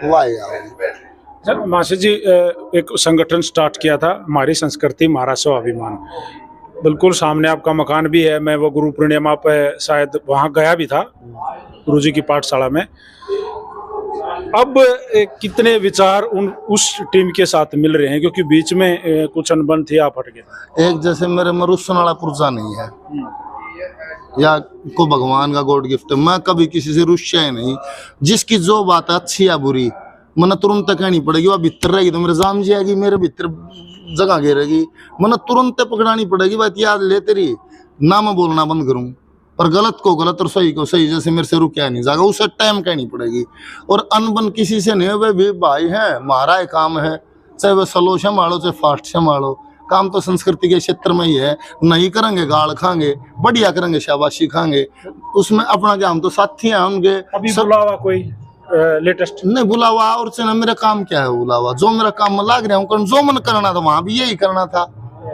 वाह। मासी जी एक संगठन स्टार्ट किया था, हमारी संस्कृति हमारा स्वाभिमान, बिल्कुल सामने आपका मकान भी है। मैं वो गुरु पूर्णिमा पे शायद वहाँ गया भी था, गुरुजी की पाठशाला में। अब कितने विचार उस टीम के साथ मिल रहे हैं, क्योंकि बीच में कुछ अनबन थी, आप हट गए। एक जैसे मेरे में रुस्सन वाला पुर्जा नहीं है, या को भगवान का गॉड गिफ्ट है, मैं कभी किसी से रुस्या ही नहीं। जिसकी जो बात है अच्छी या बुरी मैंने तुरंत कहनी पड़ेगी, वह भीतर रहेगी तो मेरे जाम जाएगी, मेरे भीतर जगह घेरेगी, मैंने तुरंत पकड़ानी पड़ेगी। बात याद ले तेरी, ना मैं बोलना बंद करूं, और गलत को गलत और सही को सही, जैसे मेरे से रुकिया नहीं जाएगा, उसे टाइम कहनी पड़ेगी। और अनबन किसी से नहीं, वे भी भाई हैं, हमारा ही काम है, चाहे वह स्लो संभालो चाहे फास्ट संभालो, काम तो संस्कृति के क्षेत्र में ही है। नहीं करेंगे गाल खाएंगे, बढ़िया करेंगे शाबाशी खाएंगे, उसमें अपना क्या, हम तो साथी हैं उनके। अभी बुलावा कोई लेटेस्ट? नहीं बुलावा और से ना मेरा काम क्या है बुलावा, जो मेरा काम में लाग रहा हूँ, जो मन करना था वहां भी यही करना था।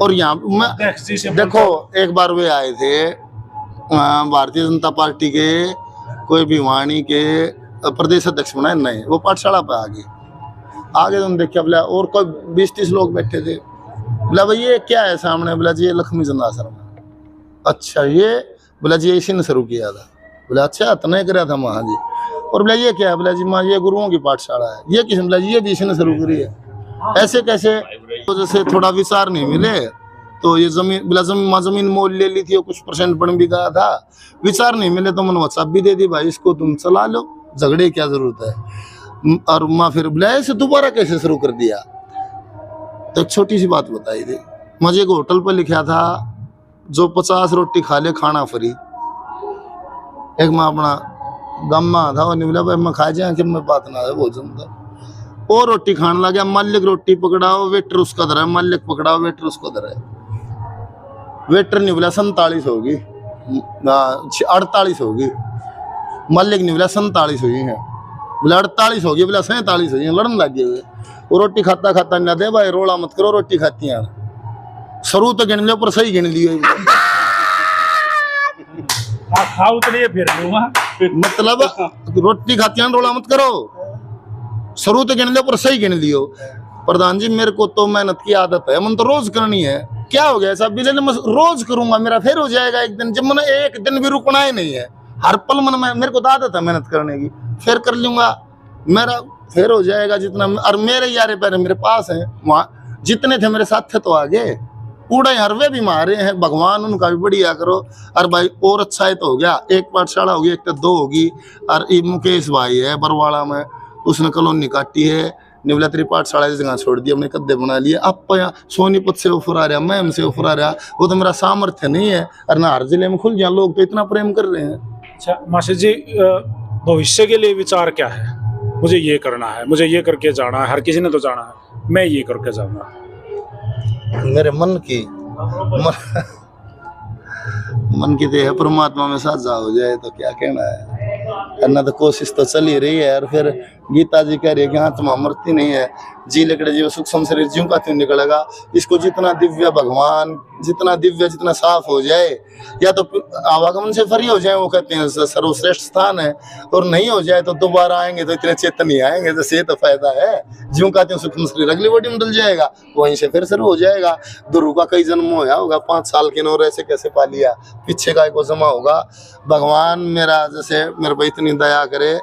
और यहाँ मैं देखो एक बार वे आए थे भारतीय जनता पार्टी के कोई भी वाणी के प्रदेश अध्यक्ष बनाए नहीं, वो पाठशाला पे आगे तुम देखिए बोला, और कोई 20-30 लोग बैठे थे। बोला भाई ये क्या है सामने? बोला जी ये लक्ष्मी चंद आश्रम है। अच्छा ये? बोला जी इसी ने शुरू किया था। बोला अच्छा इतना कराया था वहाँ जी। और बोला ये क्या है? बोला जी माँ ये गुरुओं की पाठशाला है। ये किसने? बोला जी ये भी इसी ने शुरू करी है। ऐसे कैसे? तो जैसे थोड़ा विचार नहीं मिले तो ये जमीन, बोला जमीन मोल ले ली थी और कुछ परसेंट बन भी गया था, विचार नहीं मिले तो मैंने व्हाट्सएप भी दे दी, भाई इसको तुम चला लो, झगड़े क्या जरूरत है। और माँ फिर बोला ऐसे दोबारा कैसे शुरू कर दिया? तो एक छोटी सी बात बताई थी, मुझे एक होटल पर लिखा था जो 50 रोटी खा ले खाना फ्री। एक मैं अपना गम्मा था और बोला भाई मैं खा जाए कि मैं बात ना है भोजन था, और रोटी खाने लगा। मालिक रोटी पकड़ाओ, वेटर उसका दर है, मालिक पकड़ाओ, वेटर उसका दर है। वेटर नहीं बोला 47 होगी, 48 होगी। मालिक नहीं बोला 47 हुई है, बोला 48 होगी, बोला 47 हुई है। लड़न लग गए। वो रोटी खाता खाता ना दे भाई रोला मत करो, रोटी खाती हैं शुरू तो गिन लियो पर सही गिन लियो। खाओ तो नहीं फिर मतलब रोटी खाती हैं रोला मत करो, शुरू तो गिन लियो पर सही गिन लियो। प्रधान जी मेरे को तो मेहनत की आदत है, मन तो रोज करनी है। क्या हो गया साहब? बिले मैं रोज करूंगा, मेरा फिर हो जाएगा एक दिन। जब मैंने एक दिन भी रुकना ही नहीं है, हर पल मन में मेरे को तो आदत है मेहनत करने की, फिर कर लूंगा, मेरा फिर हो जाएगा जितना। और मेरे यारे पैरे मेरे पास हैं, वहाँ जितने थे मेरे साथ थे तो आगे कूड़े हरवे भी मारे हैं, भगवान उनका भी बढ़िया करो। और भाई और अच्छा है तो हो गया, एक पाठशाला होगी, एक तो 2 होगी। और ये मुकेश भाई है बरवाड़ा में, उसने कॉलोनी काटी है, निवला तेरी पाठशाला की जगह छोड़ दी, अपने कद्दे बना लिए। अब यहाँ सोनीपत से ऑफर आ रहा, मैम से ऑफर आ रहा, वो तो मेरा सामर्थ्य नहीं है। और ना हर जिले में खुल जाए, लोग तो इतना प्रेम कर रहे हैं। अच्छा मास्टर जी, भविष्य के लिए विचार क्या है? मुझे ये करना है, मुझे ये करके जाना है, हर किसी ने तो जाना है, मैं ये करके जाऊंगा। मेरे मन की मन की देह परमात्मा में साझा हो जाए तो क्या कहना है। करना तो कोशिश तो चल ही रही है। और फिर गीता जी कह रही है कि आत्मा मरती नहीं है, जी लकड़े जीव सूक्ष्म शरीर ज्यों का त्यों निकलेगा। इसको जितना दिव्य भगवान, जितना दिव्य, जितना साफ हो जाए, या तो आवागमन से फ्री हो जाए, वो कहते हैं सर्वश्रेष्ठ स्थान है। और नहीं हो जाए तो दोबारा आएंगे तो इतने चेतन नहीं आएंगे, तो ये तो फायदा है। ज्यों का त्यों सूक्ष्म शरीर अगली बॉडी में डल जाएगा, वहीं से फिर शुरू हो जाएगा। दुरु का कई जन्म होया होगा, 5 साल के नौरे से कैसे पा लिया, पीछे का को जमा होगा। भगवान मेरा जैसे मेरे पर इतनी दया करे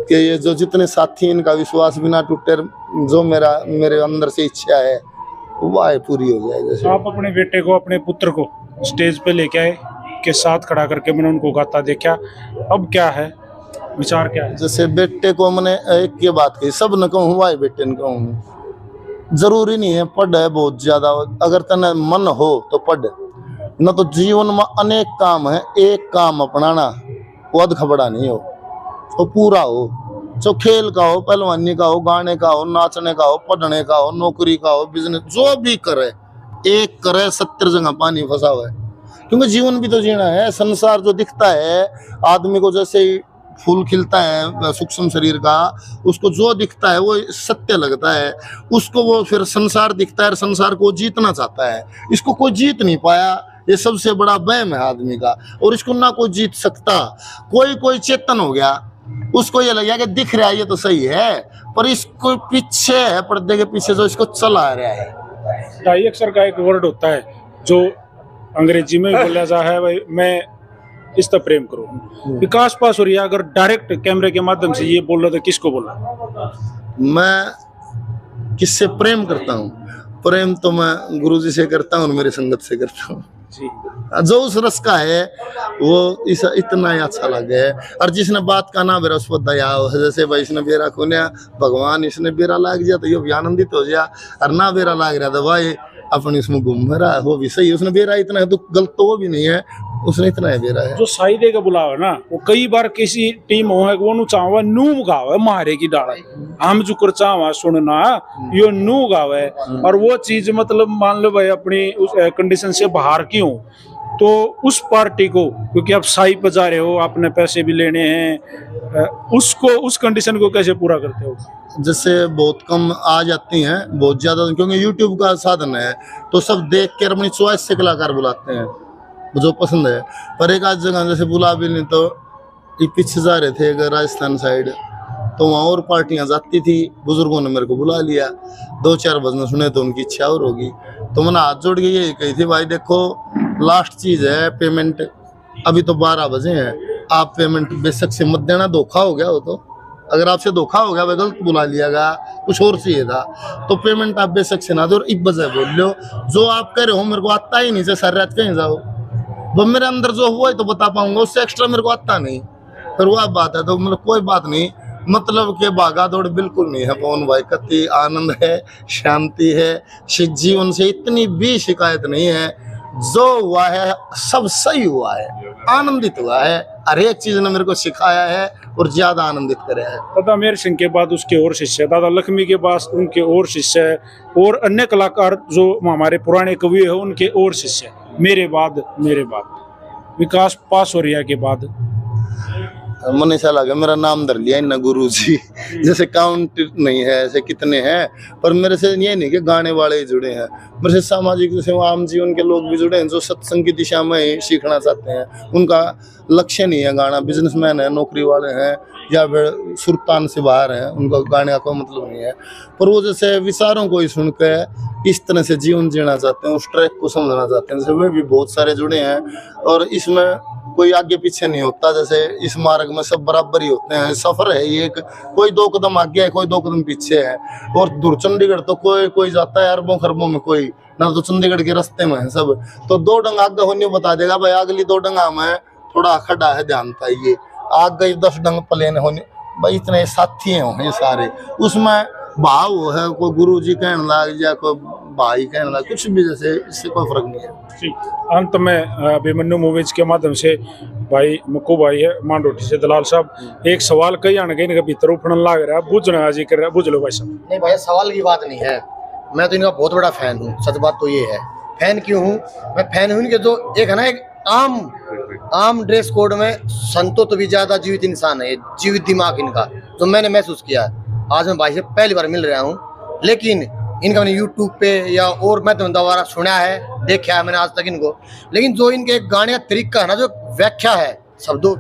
कि ये जो जितने साथी इनका विश्वास बिना टूटे, जो मेरे अंदर से इच्छा है वो आए पूरी हो जाए। जैसे आप अपने बेटे को, अपने पुत्र को स्टेज पे लेके आए, के साथ खड़ा करके मैंने उनको गाता देखा, अब क्या है विचार, क्या है? जैसे बेटे को मैंने एक के बात कही, सब न कहूँ भाई बेटे न कहूँ, जरूरी नहीं है पढ़ है बहुत ज्यादा, अगर तने मन हो तो पढ़। न तो जीवन में अनेक काम है, एक काम अपनाना, वो अध खबड़ा नहीं हो, वो पूरा हो। जो खेल का हो, पहलवानी का हो, गाने का हो, नाचने का हो, पढ़ने का हो, नौकरी का हो, बिजनेस, जो भी करे एक करे, 70 जगह पानी फंसा हुआ है। क्योंकि जीवन भी तो जीना है। संसार जो दिखता है आदमी को, जैसे ही फूल खिलता है सूक्ष्म शरीर का, उसको जो दिखता है वो सत्य लगता है, उसको वो फिर संसार दिखता है, संसार को जीतना चाहता है। इसको कोई जीत नहीं पाया, ये सबसे बड़ा वहम है आदमी का, और इसको ना कोई जीत सकता। कोई चेतन हो गया, उसको ये लग गया कि दिख रहा है ये तो सही है, पर इसको पीछे है, पर्दे के पीछे जो इसको चला रहा है। ढाई अक्षर का एक वर्ड होता है जो अंग्रेजी में बोला जा है, भाई मैं इस तरह प्रेम करूँ। विकास पासुरिया अगर डायरेक्ट कैमरे के माध्यम से ये बोल रहा था, किसको बोला? मैं किससे प्रेम करता हूँ? प्रेम तो मैं गुरुजी से करता हूँ और मेरी संगत से करता हूँ। जो उस रस का है वो इतना ही अच्छा लगे है। और जिसने बात का ना बेरा उस पर दया हो, जैसे भाई इसने बेरा खोनिया, भगवान इसने बेरा लाग गया तो ये भी आनंदित हो गया, और ना बेरा लाग रहा था भाई अपन इसमें घूम रहा है, वो भी सही है। उसने बेरा इतना है तो गलत तो वो भी नहीं है, उसने इतना है बेरा है। जो साइडे का बुलावा ना, वो कई बार किसी टीम हो है वो नु चाहवा नू गावे मारे की डाला, हम जुकर चाहवा सुनना यो नू गावे। और वो चीज मतलब मान लो भाई अपनी उस कंडीशन से बाहर की हो तो उस पार्टी को, क्योंकि आप साई पे जा रहे हो, आपने पैसे भी लेने हैं, उसको, उस कंडीशन को कैसे पूरा करते हो? जैसे बहुत कम आ जाती हैं, बहुत ज्यादा, क्योंकि यूट्यूब का साधन है तो सब देख कर अपनी चॉइस से कलाकार बुलाते हैं जो पसंद है। पर एक आध जगह जैसे बुला भी नहीं, तो ये पीछे जा रहे थे अगर राजस्थान साइड, तो वहाँ और पार्टियां जाती थी, बुजुर्गों ने मेरे को बुला लिया, 2-4 भजन सुने तो उनकी इच्छा और होगी। तो मैंने हाथ जोड़ के यही कही थी, भाई देखो लास्ट चीज है पेमेंट, अभी तो 12 बजे हैं, आप पेमेंट बेशक से मत देना, धोखा हो गया हो तो, अगर आपसे धोखा हो गया, वह गलत बुला लिया गया, कुछ और चाहिए था, तो पेमेंट आप बेशक से ना दो और 1 बजे बोल लो, जो आप कह रहे हो मेरे को आता ही नहीं, से सर रात कहीं जाओ, वो मेरे अंदर जो हुआ है तो बता पाऊंगा, उससे एक्स्ट्रा मेरे को आता नहीं, फिर वह बात है। तो मेरे कोई बात नहीं, मतलब के भागा दौड़ बिल्कुल नहीं है पवन भाई, कति आनंद है, शांति है, जीवन से इतनी भी शिकायत नहीं है, जो हुआ है सब सही हुआ है, आनंदित हुआ है, हर एक चीज ने मेरे को सिखाया है और ज्यादा आनंदित कराया है। दादा मेहर सिंह के बाद उसके और शिष्य, दादा लक्ष्मी के पास उनके और शिष्य है, और अन्य कलाकार जो हमारे पुराने कवि है उनके और शिष्य, मेरे बाद विकास पासोरिया के बाद मन ऐसा लगा मेरा नाम धर लिया इन्ना गुरु जी, जैसे काउंट नहीं है ऐसे कितने हैं, पर मेरे से ये नहीं कि गाने वाले ही जुड़े हैं, मेरे से सामाजिक जैसे आम जीवन के लोग भी जुड़े हैं, जो सत्संग की दिशा में ही सीखना चाहते हैं, उनका लक्ष्य नहीं है गाना, बिजनेसमैन है, नौकरी वाले हैं, या फिर सुल्तान से बाहर हैं, उनका गाने का कोई मतलब नहीं है, पर वो जैसे विचारों को ही सुन के इस तरह से जीवन जीना चाहते हैं, उस ट्रैक को समझना चाहते हैं, जैसे वे भी बहुत सारे जुड़े हैं, और इसमें कोई आगे पीछे नहीं होता, जैसे इस मार्ग में सब बराबर ही होते हैं, सफर है ये, कोई 2 कदम आगे है, कोई 2 कदम पीछे है, और दूर चंडीगढ़ तो कोई जाता है अरबों खरबों में, कोई ना तो चंडीगढ़ के रास्ते में है सब, तो 2 डंग आगे होने बता देगा भाई, अगली 2 डंगा में थोड़ा खड़ा है, ध्यान चाहिए, आग गई 10 डंग प्लेन होने, भाई इतने साथी हैं ये सारे, उसमें भाव है, कोई गुरु जी कहने लग या कोई भाई कहने लग, कुछ भी, जैसे इससे कोई फर्क नहीं है। अंत में अभिमन्यु मूवीज के माध्यम से भाई मक्कू भाई है मांडोटी से दलाल साहब, एक सवाल कई आने के भीतर उठने लग रहा है, बुझना जी कर रहा है, बुझ लो भाई साहब। नहीं भाई सवाल की बात नहीं है, मैं तो इनका बहुत बड़ा फैन हूँ, सच बात तो ये है। फैन क्यों हूँ? मैं फैन हूँ इनके, जो एक है ना, एक आम ड्रेस कोड में संतों तो भी ज्यादा जीवित इंसान है, जीवित दिमाग इनका, जो मैंने महसूस किया है। आज मैं भाई से पहली बार मिल रहा हूँ, लेकिन इनका मैंने यूट्यूब पे या और मैं तो दोबारा सुना है, देखा है मैंने आज तक इनको, लेकिन जो इनके गाने का तरीका है ना, जो व्याख्या है शब्दों।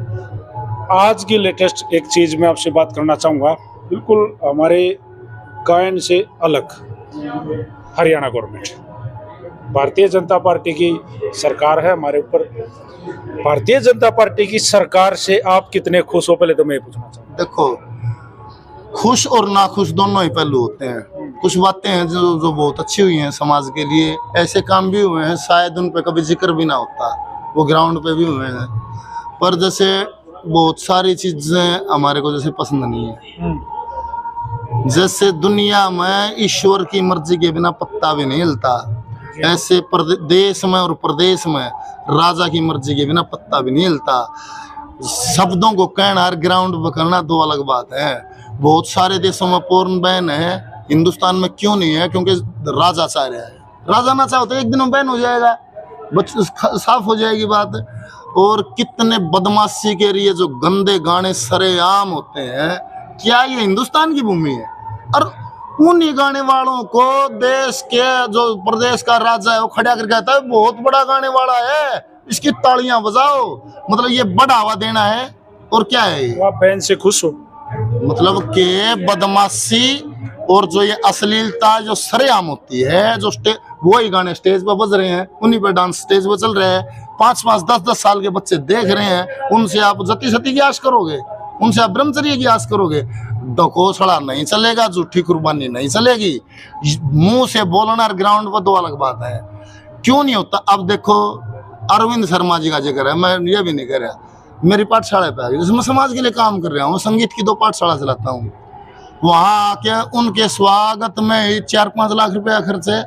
आज की लेटेस्ट एक चीज मैं आपसे बात करना चाहूँगा, बिल्कुल हमारे गायन से अलग, हरियाणा गवर्नमेंट, भारतीय जनता पार्टी की सरकार है हमारे ऊपर, भारतीय जनता पार्टी की सरकार से आप कितने खुश हो? पहले तो मैं पूछना चाहूँगा। देखो, खुश और नाखुश दोनों ही पहलू होते हैं, कुछ बातें हैं जो बहुत अच्छी हुई हैं समाज के लिए, ऐसे काम भी हुए हैं शायद उन पे कभी जिक्र भी ना होता, वो ग्राउंड पे भी हुए हैं, पर जैसे बहुत सारी चीजें हमारे को जैसे पसंद नहीं है, जैसे दुनिया में ईश्वर की मर्जी के बिना पत्ता भी नहीं हिलता, ऐसे देश में और प्रदेश में राजा की मर्जी के बिना पत्ता भी नहीं हिलता। शब्दों को कहना और ग्राउंड पर करना 2 अलग बात है। बहुत सारे देशों में पोर्न बैन है, हिंदुस्तान में क्यों नहीं है? क्योंकि राजा चाह रहा है, राजा ना चाहो तो एक दिन में बैन हो जाएगा, साफ हो जाएगी बात। और कितने बदमाशी के लिए जो गंदे गाने सरेआम होते हैं, क्या ये हिंदुस्तान की भूमि है? और उन्हीं गाने वालों को देश के जो प्रदेश का राजा है वो खड़ा कर कहता है बहुत बड़ा गाने वाला है, इसकी तालियां बजाओ, मतलब ये बढ़ावा देना है। और क्या है ये? आप बहन से खुश हो? मतलब के बदमाशी और जो ये अश्लीलता जो सरेआम होती है, जो वही गाने स्टेज पर बज रहे हैं, उन्हीं पर डांस स्टेज पर चल रहे हैं, 5-5, 10-10 साल के बच्चे देख रहे हैं, उनसे आप जति सती की आश करोगे? उनसे आप ब्रह्मचर्य की आश करोगे? डकोसड़ा नहीं चलेगा, झूठी कुर्बानी नहीं चलेगी। मुंह से बोलना और ग्राउंड पर 2 अलग बात है। क्यों नहीं होता? अब देखो अरविंद शर्मा जी का जिक्र है, मैं ये भी नहीं कर रहा, मेरी पाठशाला पे आ गई, जिसमें समाज के लिए काम कर रहा हूँ, संगीत की 2 पाठशाला चलाता हूँ, वहाँ आके उनके स्वागत में ही 4-5 लाख रुपया खर्च है,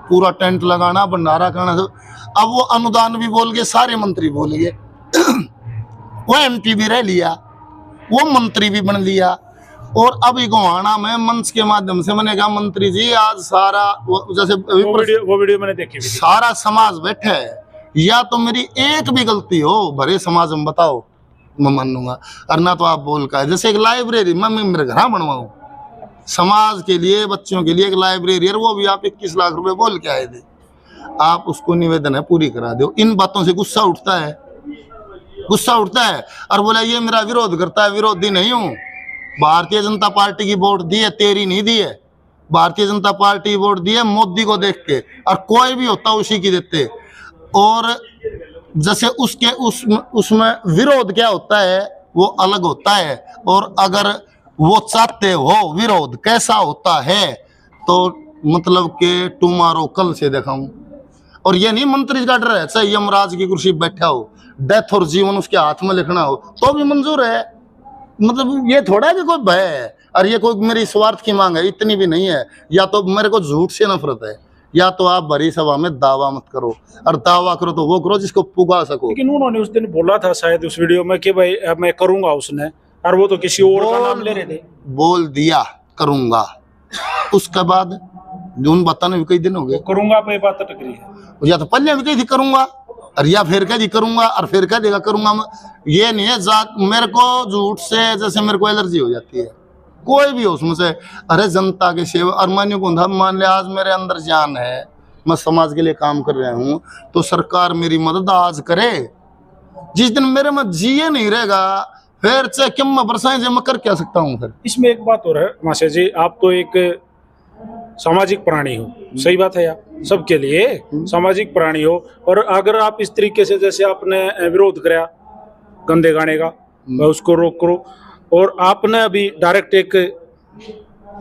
पूरा टेंट लगाना, भंडारा करना। अब वो अनुदान भी बोल गए, सारे मंत्री बोल गए वो MP भी रह लिया, वो मंत्री भी बन लिया। और अभी गोहाना में मंच के माध्यम से मैंने कहा, मंत्री जी आज सारा जैसे वो वीडियो मैंने देखी, सारा समाज बैठा है, या तो मेरी एक भी गलती हो भरे समाज में बताओ, मैं मान लूंगा। और ना तो आप बोल का जैसे एक लाइब्रेरी मैं मेरे घर बनवाऊं समाज के लिए, बच्चों के लिए एक लाइब्रेरी, और वो भी आप 21 लाख रुपए बोल के आए थे। आप उसको निवेदन है पूरी करा दो। इन बातों से गुस्सा उठता है, गुस्सा उठता है और बोला ये मेरा विरोध करता है। विरोधी नहीं हूं, भारतीय जनता पार्टी की वोट दी है, तेरी नहीं दी है। भारतीय जनता पार्टी वोट दी है मोदी को देख के, और कोई भी होता उसी की देते। और जैसे उसके उसमें विरोध क्या होता है वो अलग होता है, और अगर वो चाहते हो विरोध कैसा होता है तो मतलब के टुमारो कल से दिखाऊं। और ये नहीं मंत्री का डर है, चाहे यमराज की कुर्सी बैठा हो, डेथ और जीवन उसके हाथ में लिखना हो तो भी मंजूर है। मतलब ये थोड़ा है कि कोई भय है और ये कोई मेरी स्वार्थ की मांग है, इतनी भी नहीं है। या तो मेरे को झूठ से नफरत है, या तो आप भरी सभा में दावा मत करो, और दावा करो तो वो करो जिसको पुगा सको। लेकिन उन्होंने उस दिन बोला था शायद उस वीडियो में कि भाई अब मैं करूंगा उसने, और वो तो किसी और का नाम ले रहे थे। बोल दिया करूंगा, उसके बाद उन बताने भी कई दिन हो गए। करूंगा पे बात टकरी है, या तो पहले भी कही थी करूंगा, और या फिर कह दी करूंगा, और फिर कह देगा करूंगा। ये नहीं है मेरे को झूठ से जैसे मेरे को एलर्जी हो जाती है, कोई भी हो उसमें से। अरे जनता की सेवा, और मान्य को मान लिया आज मेरे अंदर जान है, मैं समाज के लिए काम कर रहा हूँ, तो सरकार मेरी मदद आज करे। जिस दिन मेरे में जिए नहीं रहेगा फिर चाहे क्यों मैं बरसाएं मैं कर क्या सकता हूँ फिर। इसमें एक बात और है माशा जी, आप तो एक सामाजिक प्राणी हो, सही बात है, आप सबके लिए सामाजिक प्राणी हो, और अगर आप इस तरीके से जैसे आपने विरोध कराया गंदे गाने का, उसको रोक करो, और आपने अभी डायरेक्ट एक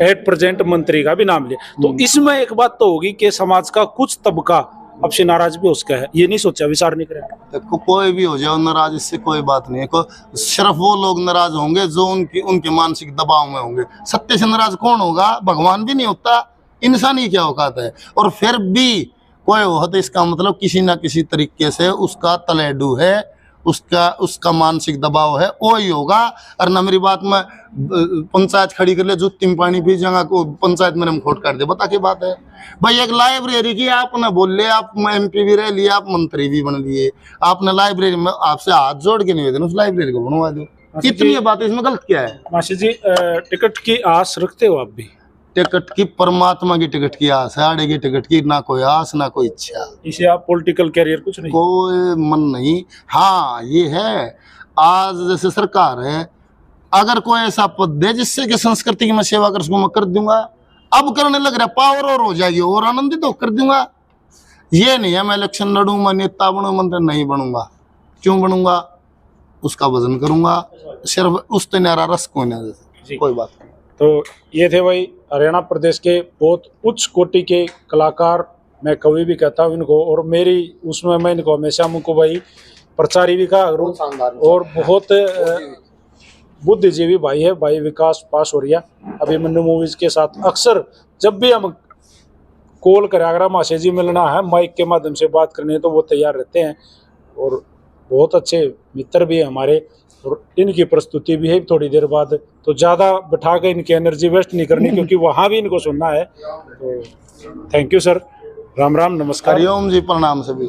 एट प्रेजेंट मंत्री का भी नाम लिया, तो इसमें एक बात तो होगी कि समाज का कुछ तबका आपसे नाराज भी उसका है, ये नहीं सोचा, विचार नहीं करा? देखो कोई भी हो जाए नाराज, इससे कोई बात नहीं है। सिर्फ वो लोग नाराज होंगे जो उनके मानसिक दबाव में होंगे। सत्य से नाराज कौन होगा? भगवान भी नहीं होता, इंसान ही क्या औकात है। और फिर भी कोई हो तो इसका मतलब किसी ना किसी तरीके से उसका तलेडू है, उसका मानसिक दबाव है, वो ही होगा। और न मेरी बात में पंचायत खड़ी कर ले, जूती में पानी पी जाएगा को पंचायत मेरे में खोट कर दे, बता की बात है भाई। एक लाइब्रेरी की आपने बोल ले, आप MP भी रह लिए, आप मंत्री भी बन लिए, आपने लाइब्रेरी में आपसे हाथ जोड़ के निवेदन उस लाइब्रेरी को बनवा दो। कितनी बात है, इसमें गलत क्या है? मासी जी टिकट की आस रखते हो आप भी? टिकट की, परमात्मा की टिकट की आस है, आड़े की टिकट की ना कोई आस ना कोई इच्छा। इसे आप पॉलिटिकल कैरियर कुछ नहीं? कोई मन नहीं। हाँ ये है, आज जैसे सरकार है, अगर कोई ऐसा पद दे जिससे कि संस्कृति की मैं सेवा कर सकूं, मैं कर दूंगा। अब करने लग रहा है, पावर और हो जाएगी और आनंदित हो कर दूंगा। ये नहीं है मैं इलेक्शन लड़ूं, मैं नेता बनूं, मंत्री नहीं बनूंगा। क्यों बनूंगा? उसका वजन करूंगा, सिर्फ उस तनारा रस को ना, जैसे कोई बात नहीं। तो ये थे भाई हरियाणा प्रदेश के बहुत उच्च कोटि के कलाकार, मैं कवि भी कहता हूँ इनको, और मेरी उसमें मैं इनको हमेशा मुझको भाई प्रचारी भी कहा करूँ, और बहुत बुद्धिजीवी भाई है भाई विकास पासोरिया। अभी मन्नू मूवीज के साथ अक्सर जब भी हम कॉल करें, अगर हम आशे जी मिलना है, माइक के माध्यम से बात करनी है, तो वो तैयार रहते हैं, और बहुत अच्छे मित्र भी है हमारे। और इनकी प्रस्तुति भी है थोड़ी देर बाद, तो ज़्यादा बैठा के इनकी एनर्जी वेस्ट नहीं करनी, क्योंकि वहाँ भी इनको सुनना है। तो thank you sir, Ram Ram, नमस्कार। हरिओम जी, प्रणाम सभी।